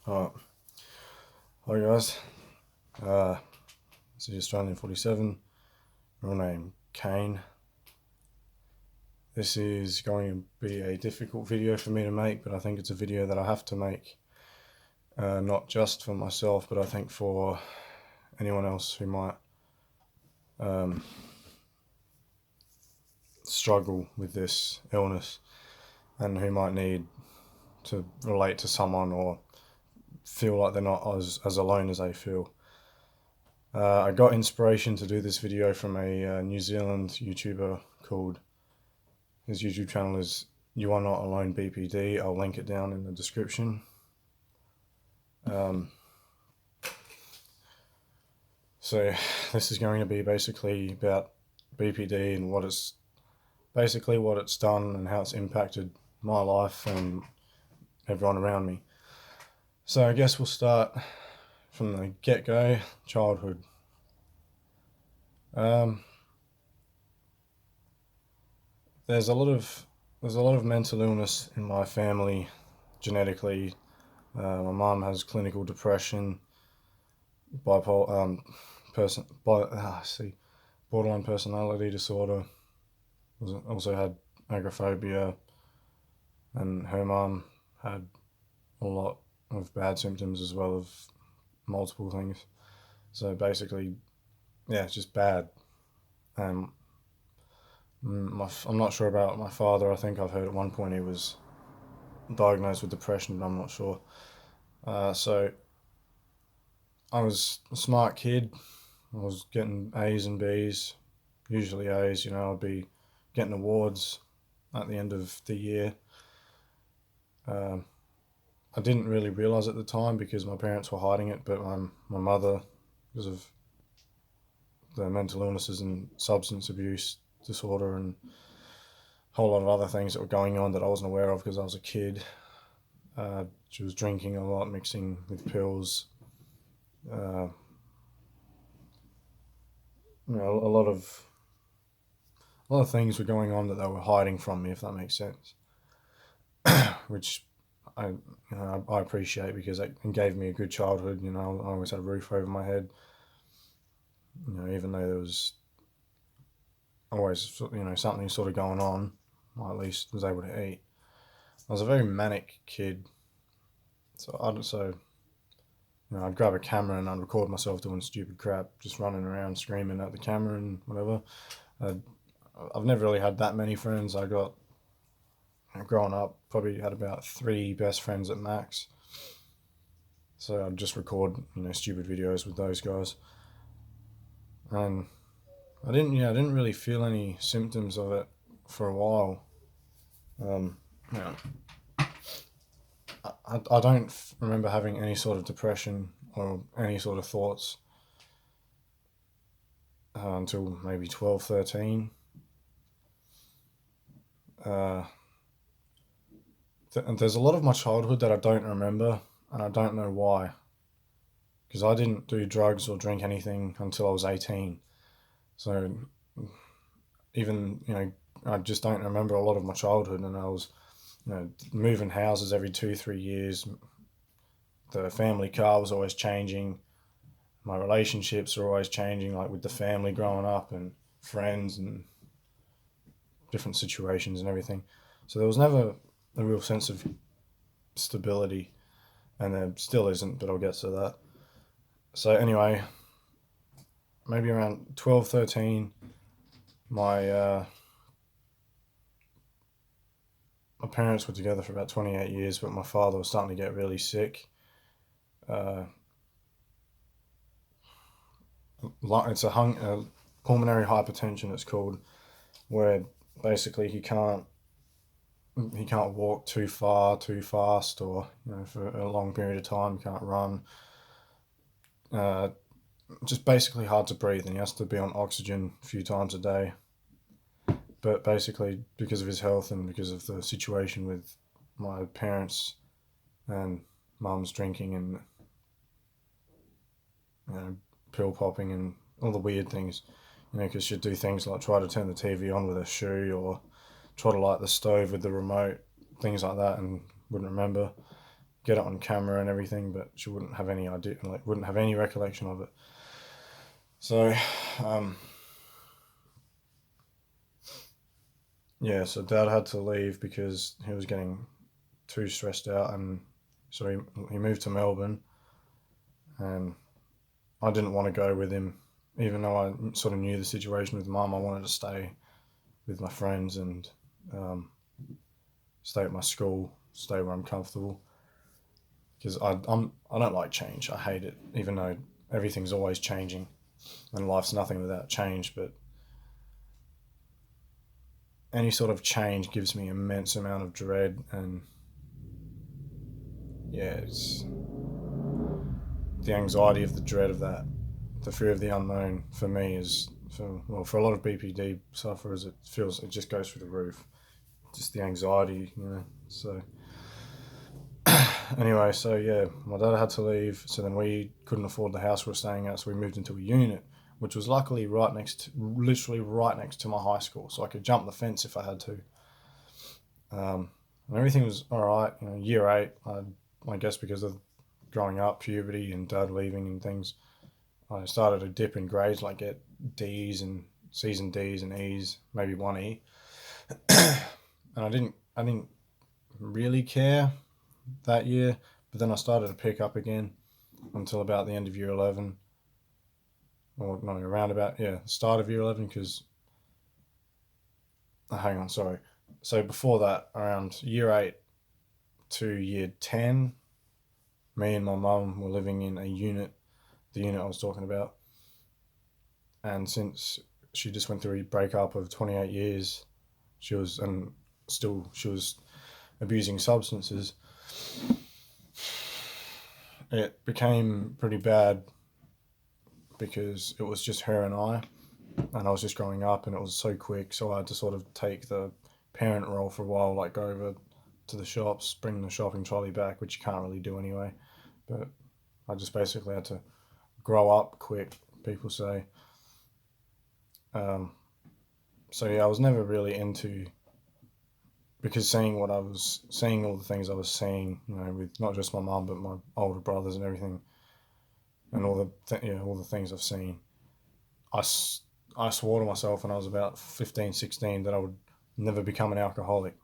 Alright, hi guys, this is Australian 47, real name Kane. This is going to be a difficult video for me to make, but I think it's a video that I have to make, not just for myself, but I think for anyone else who might struggle with this illness and who might need to relate to someone or feel like they're not as alone as they feel. I got inspiration to do this video from a New Zealand YouTuber called, his YouTube channel is You Are Not Alone BPD. I'll link it down in the description. So this is going to be basically about BPD and what it's done and how it's impacted my life and everyone around me. So I guess we'll start from the get-go, childhood. There's a lot of mental illness in my family genetically. My mum has clinical depression, borderline personality disorder. Also had agoraphobia, and her mum had a lot of bad symptoms as well of multiple things. So basically, yeah, it's just bad. I'm not sure about my father. I think I've heard at one point he was diagnosed with depression, but I'm not sure. So I was a smart kid. I was getting A's and B's, usually A's. I'd be getting awards at the end of the year. I didn't really realise at the time because my parents were hiding it, but my mother, because of the mental illnesses and substance abuse disorder and a whole lot of other things that were going on that I wasn't aware of because I was a kid. She was drinking a lot, mixing with pills. A lot of things were going on that they were hiding from me, if that makes sense. Which I appreciate because it gave me a good childhood. I always had a roof over my head. Even though there was always something sort of going on, I at least was able to eat. I was a very manic kid, so I'd grab a camera and I'd record myself doing stupid crap, just running around screaming at the camera and whatever. I've never really had that many friends. I got, growing up, probably had about 3 best friends at max. So I'd just record, stupid videos with those guys. And I didn't really feel any symptoms of it for a while. I don't remember having any sort of depression or any sort of thoughts until maybe 12, 13. There's a lot of my childhood that I don't remember, and I don't know why. Because I didn't do drugs or drink anything until I was 18. So even, I just don't remember a lot of my childhood, and I was, moving houses every 2-3 years. The family car was always changing. My relationships are always changing, like with the family growing up and friends and different situations and everything. So there was never a real sense of stability, and there still isn't, but I'll get to that. So anyway, maybe around 12, 13, my parents were together for about 28 years, but my father was starting to get really sick. It's a pulmonary hypertension, it's called, where basically he can't walk too far, too fast, or for a long period of time, he can't run. Just basically hard to breathe, and he has to be on oxygen a few times a day. But basically, because of his health and because of the situation with my parents and mum's drinking and pill popping and all the weird things, because she'd do things like try to turn the TV on with a shoe or try to light the stove with the remote, things like that, and wouldn't remember. get it on camera and everything, but she wouldn't have any idea, like wouldn't have any recollection of it. So, yeah, so Dad had to leave because he was getting too stressed out, and so he moved to Melbourne, and I didn't want to go with him, even though I sort of knew the situation with Mum. I wanted to stay with my friends and stay at my school, stay where I'm comfortable, because I don't like change. I hate it, even though everything's always changing, and life's nothing without change. But any sort of change gives me immense amount of dread, and yeah, it's the anxiety of the dread of that, the fear of the unknown for me is for a lot of BPD sufferers, it just goes through the roof. Just the anxiety, So anyway, so yeah, my dad had to leave, so then we couldn't afford the house we were staying at, so we moved into a unit, which was luckily literally right next to my high school, so I could jump the fence if I had to. And everything was all right. Year eight, I guess because of growing up, puberty, and dad leaving and things, I started to dip in grades, like get D's and C's and D's and E's, maybe one E, and I didn't really care that year, but then I started to pick up again until about the end of year 11, or no, around about, yeah, start of year 11, because, hang on, sorry. So before that, around year 8 to year 10, me and my mum were living in a unit, the unit I was talking about, and since she just went through a breakup of 28 years, she was abusing substances. It became pretty bad because it was just her and I was just growing up, and it was so quick, so I had to sort of take the parent role for a while, like go over to the shops, bring the shopping trolley back, which you can't really do anyway. But I just basically had to grow up quick, people say. Um, so yeah, I was never really into, because seeing all the things I was seeing, with not just my mum but my older brothers and everything, and all the things I've seen, I, I swore to myself when I was about 15, 16 that I would never become an alcoholic.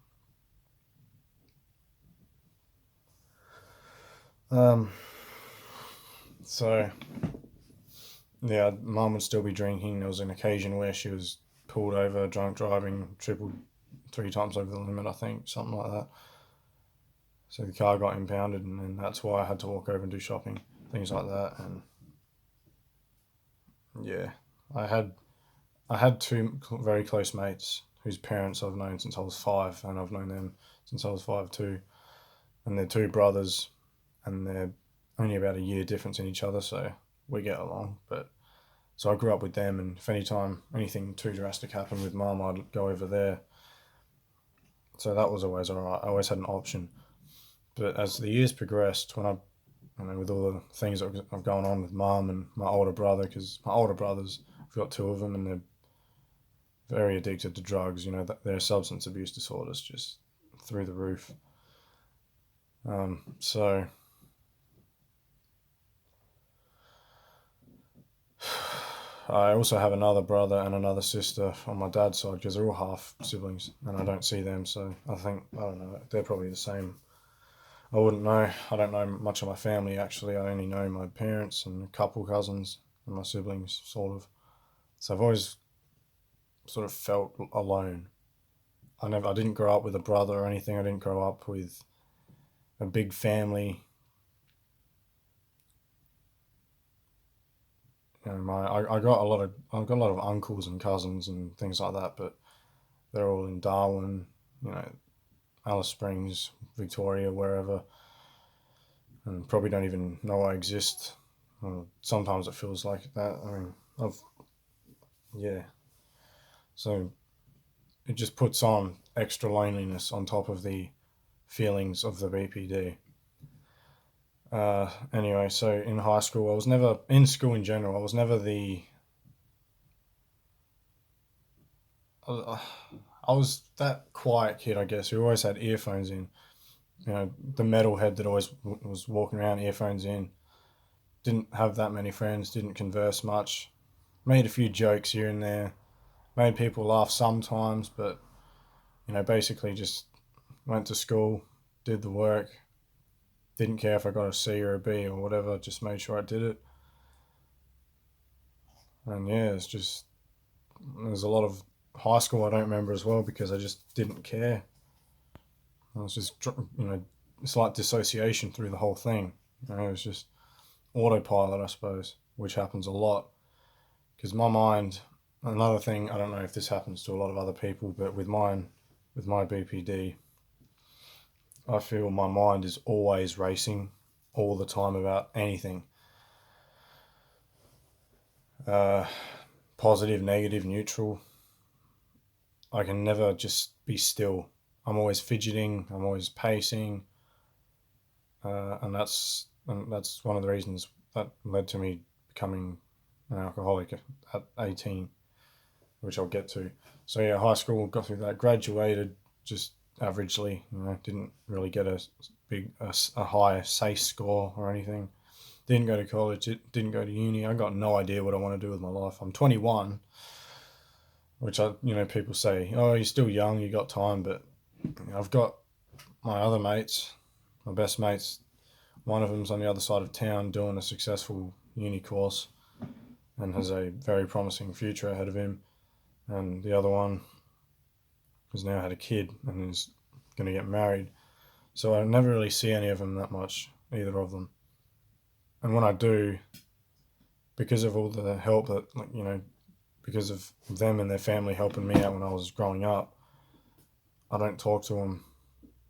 Um, so yeah, mum would still be drinking. There was an occasion where she was pulled over, drunk driving, tripled 3 times over the limit, I think, something like that. So the car got impounded, and then that's why I had to walk over and do shopping, things like that. And yeah, I had I had two very close mates whose parents I've known since I was 5, and I've known them since I was 5 too. And they're two brothers, and they're only about a year difference in each other, so we get along. But so I grew up with them, and if anything too drastic happened with mum, I'd go over there. So that was always alright. I always had an option. But as the years progressed, with all the things that have gone on with mum and my older brother, because my older brothers, I've got two of them, and they're very addicted to drugs. Their substance abuse disorders just through the roof. So I also have another brother and another sister on my dad's side, because they're all half siblings, and I don't see them. So I don't know. They're probably the same. I wouldn't know. I don't know much of my family, actually. I only know my parents and a couple cousins and my siblings, sort of. So I've always sort of felt alone. I didn't grow up with a brother or anything. I didn't grow up with a big family. I got a lot of uncles and cousins and things like that, but they're all in Darwin, you know, Alice Springs, Victoria, wherever, and probably don't even know I exist. Sometimes it feels like that. I mean, yeah. So it just puts on extra loneliness on top of the feelings of the BPD. Anyway, so in high school, I was never, in school in general, I was never I was that quiet kid, I guess, who always had earphones in. the metalhead that always was walking around earphones in. Didn't have that many friends, didn't converse much, made a few jokes here and there, made people laugh sometimes, but basically just went to school, did the work, didn't care if I got a C or a B or whatever, just made sure I did it. And yeah, there's a lot of high school I don't remember as well because I just didn't care. I was just, it's like dissociation through the whole thing. It was just autopilot, I suppose, which happens a lot. Because my mind, another thing, I don't know if this happens to a lot of other people, but with my BPD, I feel my mind is always racing all the time about anything. Positive, negative, neutral. I can never just be still. I'm always fidgeting. I'm always pacing, and that's one of the reasons that led to me becoming an alcoholic at 18, which I'll get to. So yeah, high school, got through that, graduated just averagely. Didn't really get a high SACE score or anything. Didn't go to college. Didn't go to uni. I got no idea what I want to do with my life. I'm 21, which people say, oh, you're still young, you got time, but I've got my other mates, my best mates. One of them's on the other side of town doing a successful uni course and has a very promising future ahead of him, and the other one has now had a kid and is going to get married. So I never really see any of them that much, either of them. And when I do, because of all the help that, because of them and their family helping me out when I was growing up, I don't talk to them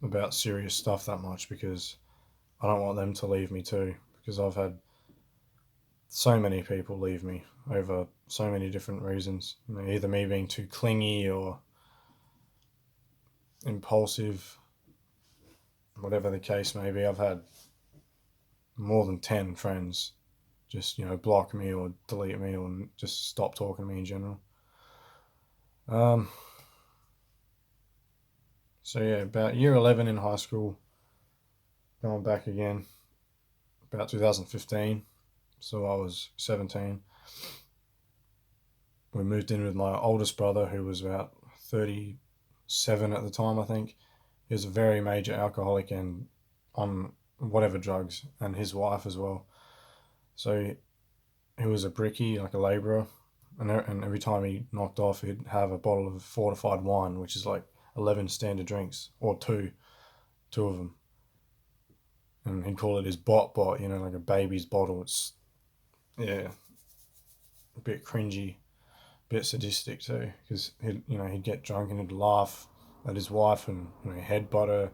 about serious stuff that much because I don't want them to leave me too. Because I've had so many people leave me over so many different reasons. Either me being too clingy or impulsive, whatever the case may be. I've had more than 10 friends just block me or delete me or just stop talking to me in general. So yeah, about year 11 in high school, going back again, about 2015, so I was 17. We moved in with my oldest brother, who was about 37 at the time, I think. He was a very major alcoholic and on whatever drugs, and his wife as well. So he was a brickie, like a labourer, and every time he knocked off, he'd have a bottle of fortified wine, which is like 11 standard drinks, or two of them. And he'd call it his bot, like a baby's bottle. It's, yeah, a bit cringy, a bit sadistic too, because he'd get drunk and he'd laugh at his wife and headbutt her.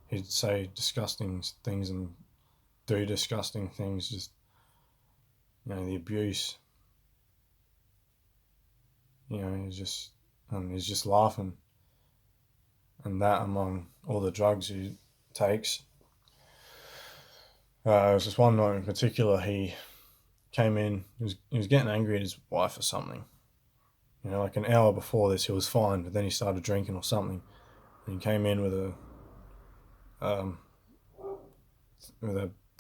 He'd say disgusting things and do disgusting things. Just the abuse. He's just laughing, and that among all the drugs he takes. There was this one night in particular. He came in. He was getting angry at his wife or something. Like an hour before this, he was fine, but then he started drinking or something. And he came in with a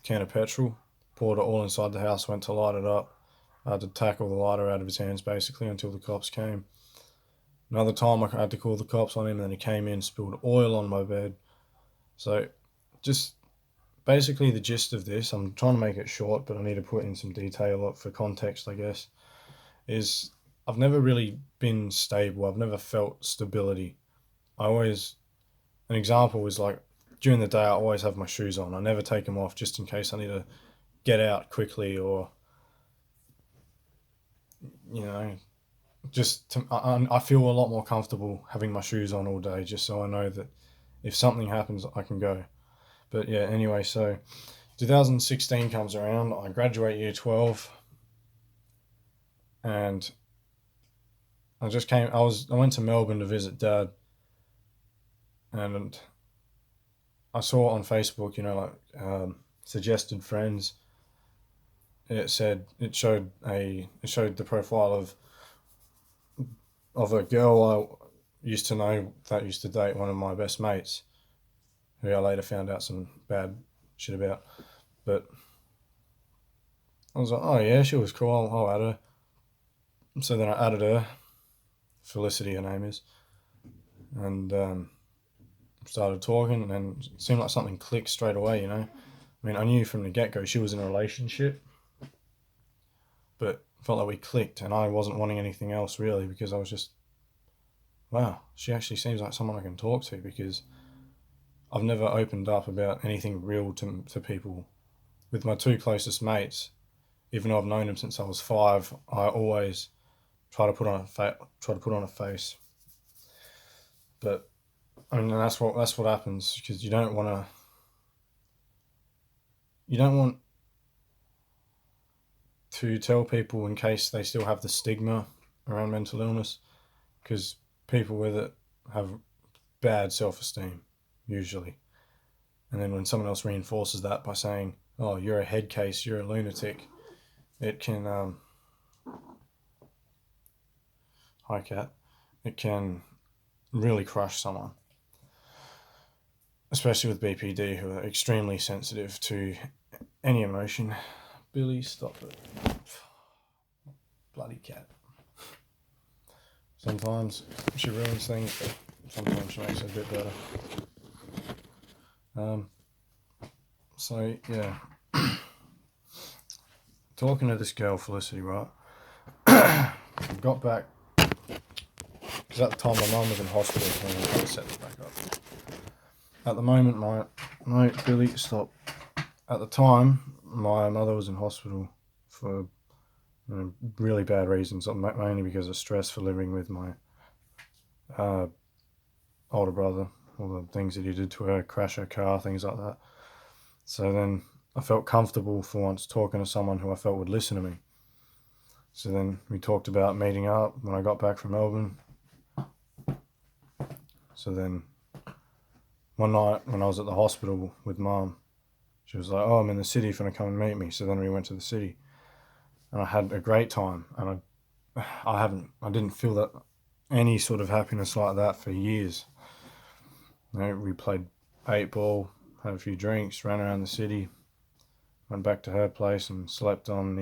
can of petrol, poured it all inside the house, went to light it up. I had to tackle the lighter out of his hands basically until the cops came. Another time I had to call the cops on him, and then he came in, spilled oil on my bed. So just basically the gist of this, I'm trying to make it short, but I need to put in some detail for context, I guess, is I've never really been stable. I've never felt stability. An example is like during the day, I always have my shoes on. I never take them off just in case I need to get out quickly or, I feel a lot more comfortable having my shoes on all day just so I know that if something happens, I can go. But yeah, anyway, so 2016 comes around, I graduate year 12, and I went to Melbourne to visit Dad, and I saw on Facebook, suggested friends. It showed the profile of a girl I used to know that used to date one of my best mates, who I later found out some bad shit about. But I was like, oh yeah, she was cool. I'll add her. So then I added her. Felicity, her name is, and started talking, and then it seemed like something clicked straight away. I mean, I knew from the get go she was in a relationship, but felt like we clicked, and I wasn't wanting anything else really because I was just, wow, she actually seems like someone I can talk to because I've never opened up about anything real to people. With my two closest mates, even though I've known them since I was 5, I always try to put on a face. But I mean, that's what happens because you don't want to tell people in case they still have the stigma around mental illness, because people with it have bad self-esteem usually, and then when someone else reinforces that by saying, oh, you're a head case, you're a lunatic, it can hi cat, it can really crush someone, especially with BPD, who are extremely sensitive to any emotion. Billy, stop it. Bloody cat. Sometimes she ruins things, but sometimes she makes it a bit better. So, yeah. Talking to this girl, Felicity, right? I got back, because at the time my mum was in hospital, so I'm going to set this back up. At the moment, no, Billy, stop. At the time, my mother was in hospital for really bad reasons, mainly because of stress for living with my older brother, all the things that he did to her, crash her car, things like that. So then I felt comfortable for once talking to someone who I felt would listen to me. So then we talked about meeting up when I got back from Melbourne. So then one night when I was at the hospital with Mum, she was like, oh, I'm in the city, if you want to come and meet me. So then we went to the city and I had a great time, and I didn't feel that any sort of happiness like that for years. We played 8-ball, had a few drinks, ran around the city, went back to her place and slept on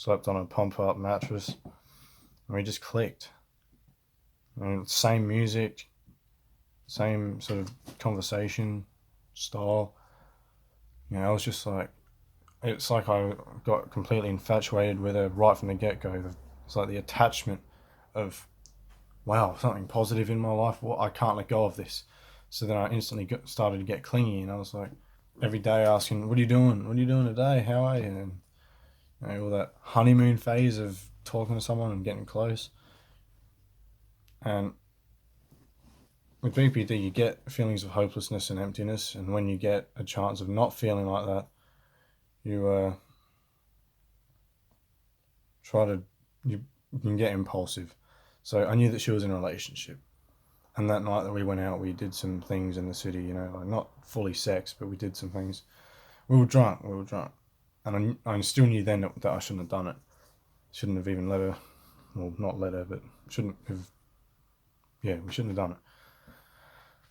a pump up mattress, and we just clicked. Same music, same sort of conversation style. I was just like, it's like I got completely infatuated with her right from the get go. It's like the attachment of, wow, something positive in my life. Well, I can't let go of this. So then I instantly started to get clingy, and I was like, every day asking, what are you doing? What are you doing today? How are you? And all that honeymoon phase of talking to someone and getting close. And with BPD, you get feelings of hopelessness and emptiness, and when you get a chance of not feeling like that, you you can get impulsive. So I knew that she was in a relationship, and that night that we went out, we did some things in the city. Like not fully sex, but we did some things. We were drunk, and I still knew then that I shouldn't have done it. Shouldn't have even let her, well, not let her, but shouldn't have. Yeah, we shouldn't have done it.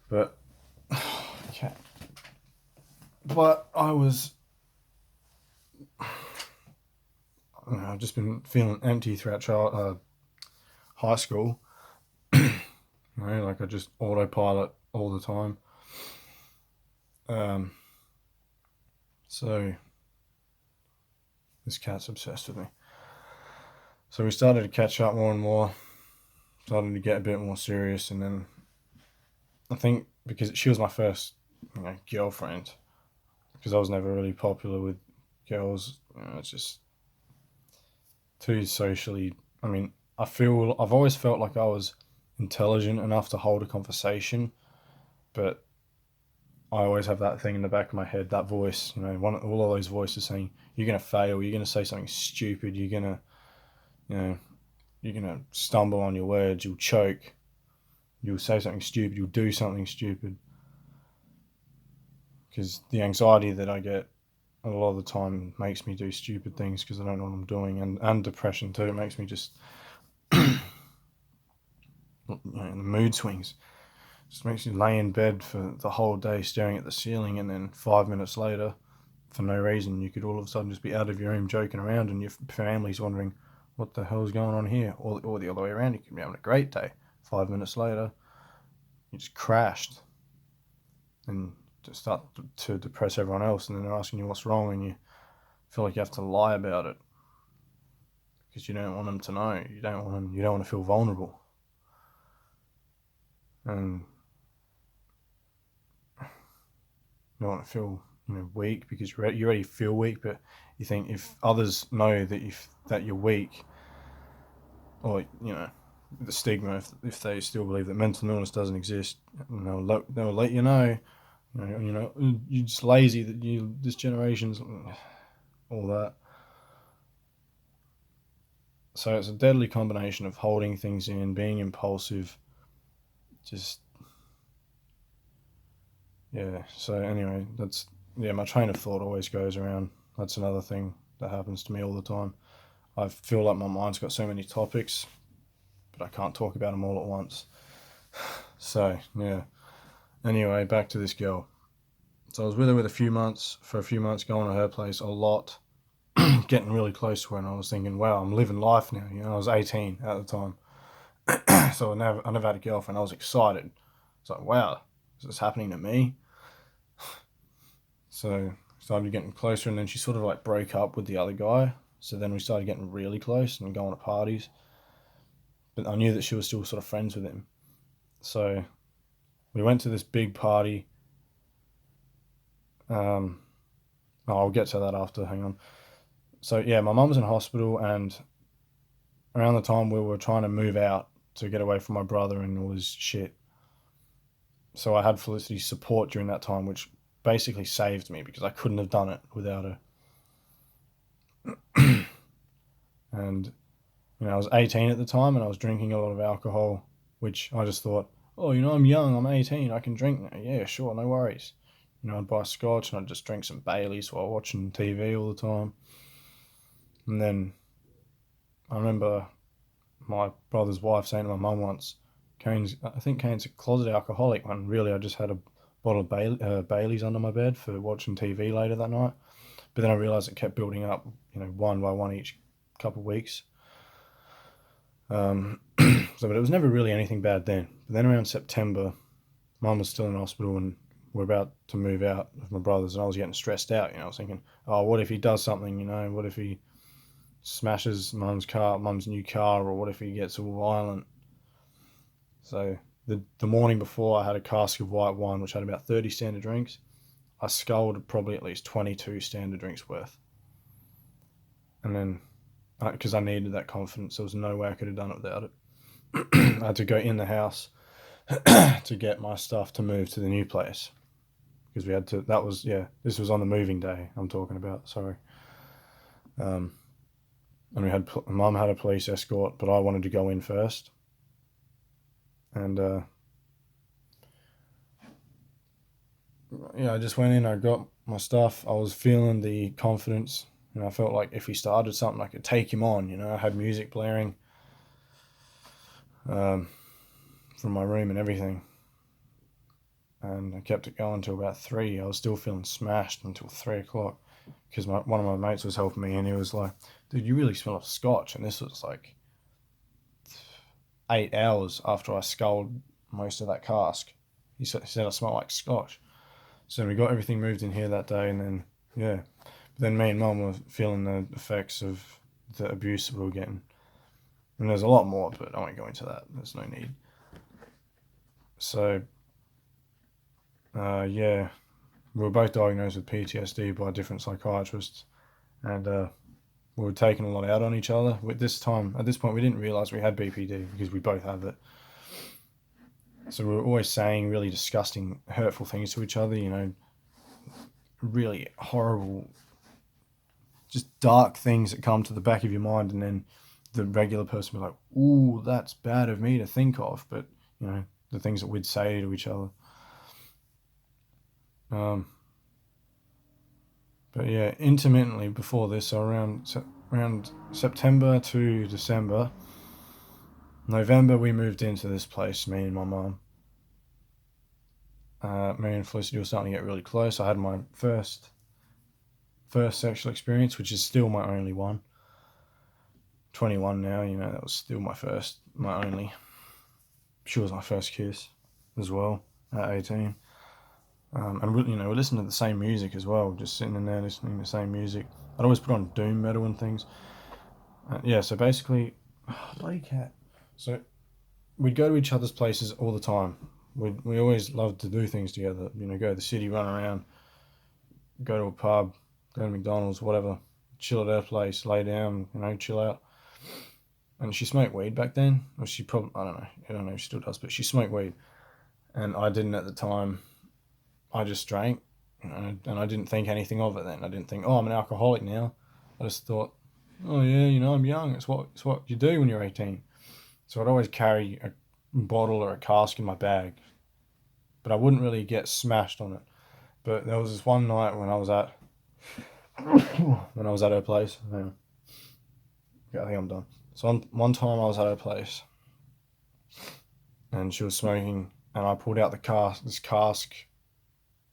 But okay. But I've just been feeling empty throughout high school. Like I just autopilot all the time. So this cat's obsessed with me. So we started to catch up more and more, started to get a bit more serious, and then I think because she was my first girlfriend, because I was never really popular with girls, it's just too socially. I mean, I've always felt like I was intelligent enough to hold a conversation, but I always have that thing in the back of my head, that voice, all of those voices saying, you're going to fail, you're going to say something stupid, you're going to stumble on your words, you'll choke, you'll say something stupid, you'll do something stupid. Because the anxiety that I get a lot of the time makes me do stupid things because I don't know what I'm doing, and depression too. It makes me just the mood swings. Just makes you lay in bed for the whole day staring at the ceiling, and then 5 minutes later, for no reason, you could all of a sudden just be out of your room joking around, and your family's wondering what the hell's going on here, or the other way around. You could be having a great day. 5 minutes later, you just crashed, and just start to depress everyone else, and then they're asking you what's wrong, and you feel like you have to lie about it because you don't want them to know. You don't want to feel vulnerable, and you don't want to feel weak because you already feel weak. But you think if others know that you're weak, or the stigma, if they still believe that mental illness doesn't exist, they'll let you know. You're just lazy. That this generation's all that. So it's a deadly combination of holding things in, being impulsive, just yeah. So anyway, my train of thought always goes around. That's another thing that happens to me all the time. I feel like my mind's got so many topics, but I can't talk about them all at once. So yeah. Anyway, back to this girl. So I was with her for a few months, going to her place a lot, getting really close to her, and I was thinking, wow, I'm living life now. I was 18 at the time. So I never had a girlfriend. I was excited. It's like, wow, is this happening to me? So started getting closer, and then she sort of like broke up with the other guy. So then we started getting really close and going to parties. But I knew that she was still sort of friends with him. So we went to this big party. I'll get to that after. Hang on. So yeah, my mum was in hospital, and around the time we were trying to move out to get away from my brother and all his shit. So I had Felicity's support during that time, which basically saved me because I couldn't have done it without her. And I was 18 at the time, and I was drinking a lot of alcohol, which I just thought, oh, I'm young, I'm 18, I can drink now. Yeah, sure, no worries. I'd buy scotch and I'd just drink some Baileys while watching TV all the time. And then I remember my brother's wife saying to my mum once, I think Kane's a closet alcoholic, when really I just had a bottle of Baileys under my bed for watching TV later that night. But then I realised it kept building up, one by one each couple of weeks. But it was never really anything bad then. But then around September, Mum was still in hospital, and we're about to move out with my brothers, and I was getting stressed out. I was thinking, oh, what if he does something? What if he smashes Mum's new car, or what if he gets all violent? So the morning before, I had a cask of white wine, which had about 30 standard drinks. I sculled probably at least 22 standard drinks worth. And then, because I needed that confidence, there was no way I could have done it without it. I had to go in the house to get my stuff to move to the new place. Because we had to, this was on the moving day I'm talking about, sorry. And Mum had a police escort, but I wanted to go in first. And I just went in, I got my stuff, I was feeling the confidence, and I felt like if he started something, I could take him on. I had music blaring from my room and everything. And I kept it going till about 3. I was still feeling smashed until 3 o'clock, because one of my mates was helping me, and he was like, dude, you really smell of scotch. And this was like 8 hours after I sculled most of that cask. He said I smell like scotch. So we got everything moved in here that day, and then, yeah. But then me and Mum were feeling the effects of the abuse that we were getting. And there's a lot more, but I won't go into that. There's no need. So, we were both diagnosed with PTSD by different psychiatrists, and we were taking a lot out on each other. At this point, we didn't realise we had BPD because we both have it. So we were always saying really disgusting, hurtful things to each other, really horrible, just dark things that come to the back of your mind, and then the regular person will be like, ooh, that's bad of me to think of, but, the things that we'd say to each other. But yeah, intermittently before this, so around September to December, November we moved into this place, me and my mum. me and Felicity were starting to get really close. I had my first sexual experience, which is still my only one. 21 now, that was still my only. She was my first kiss as well at 18. And we listened to the same music as well, just sitting in there listening to the same music. I'd always put on doom metal and things. So basically, bloody cat. So we'd go to each other's places all the time. We always loved to do things together. Go to the city, run around, go to a pub, go to McDonald's, whatever. Chill at her place, lay down, chill out. And she smoked weed back then. Or she probably, I don't know if she still does, but she smoked weed. And I didn't at the time. I just drank, and I didn't think anything of it then. I didn't think, oh, I'm an alcoholic now. I just thought, oh yeah, I'm young. It's what you do when you're 18. So I'd always carry a bottle or a cask in my bag, but I wouldn't really get smashed on it. But there was this one night when I was at her place. I think I'm done. So one time I was at her place, and she was smoking, and I pulled out this cask,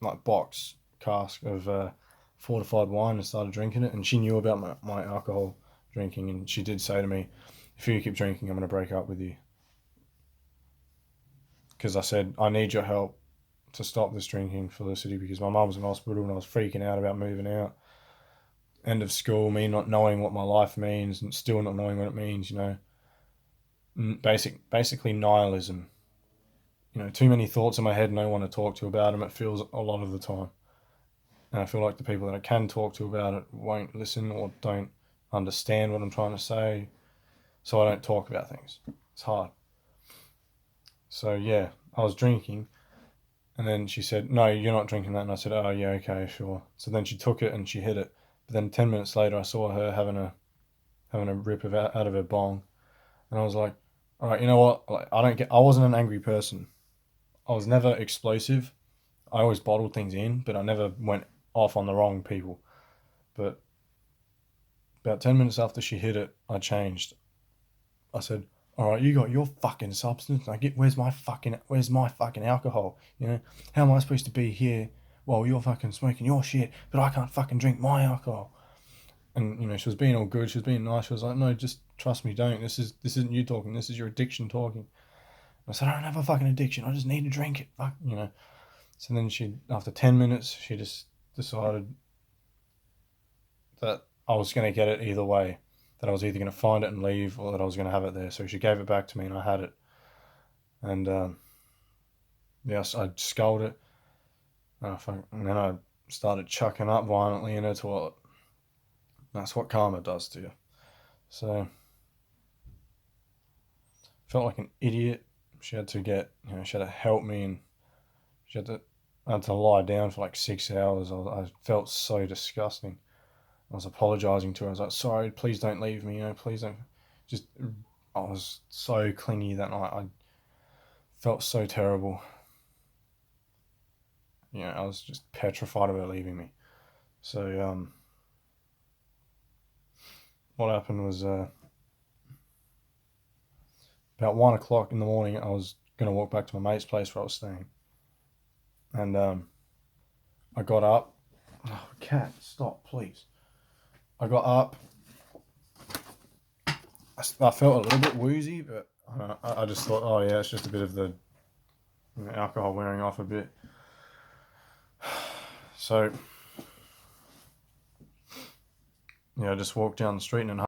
like box cask of fortified wine, and started drinking it. And she knew about my alcohol drinking, and she did say to me, if you keep drinking, I'm going to break up with you. Because I said, I need your help to stop this drinking, Felicity, because my mum was in hospital and I was freaking out about moving out. End of school, me not knowing what my life means and still not knowing what it means, basically nihilism. Too many thoughts in my head, no one to talk to about them, it feels a lot of the time. And I feel like the people that I can talk to about it won't listen or don't understand what I'm trying to say, so I don't talk about things. It's hard. So yeah, I was drinking, and then she said, no, you're not drinking that. And I said, oh yeah, okay, sure. So then she took it and she hid it. But then 10 minutes later, I saw her having a rip out of her bong. And I was like, all right, you know what? Like, I wasn't an angry person. I was never explosive. I always bottled things in, but I never went off on the wrong people. But about 10 minutes after she hit it, I changed. I said, all right, you got your fucking substance. Where's my fucking alcohol? How am I supposed to be here while you're fucking smoking your shit, but I can't fucking drink my alcohol? And she was being all good. She was being nice. She was like, no, just trust me, don't. This isn't you talking. This is your addiction talking. I said, I don't have a fucking addiction. I just need to drink it. Fuck. So then after 10 minutes, she just decided that I was going to get it either way. That I was either going to find it and leave, or that I was going to have it there. So she gave it back to me and I had it. And yes, I sculled it. And then I started chucking up violently in her toilet. That's what karma does to you. So felt like an idiot. She had to help me, and I had to lie down for like 6 hours. I felt so disgusting. I was apologizing to her. I was like, sorry, please don't leave me, please don't. I was so clingy that night. I felt so terrible. I was just petrified of her leaving me. So, what happened was, about 1 o'clock in the morning, I was going to walk back to my mate's place where I was staying. And, I got up. Oh, cat, stop, please. I got up. I felt a little bit woozy, but I just thought, oh yeah, it's just a bit of the alcohol wearing off a bit. So, I just walked down the street and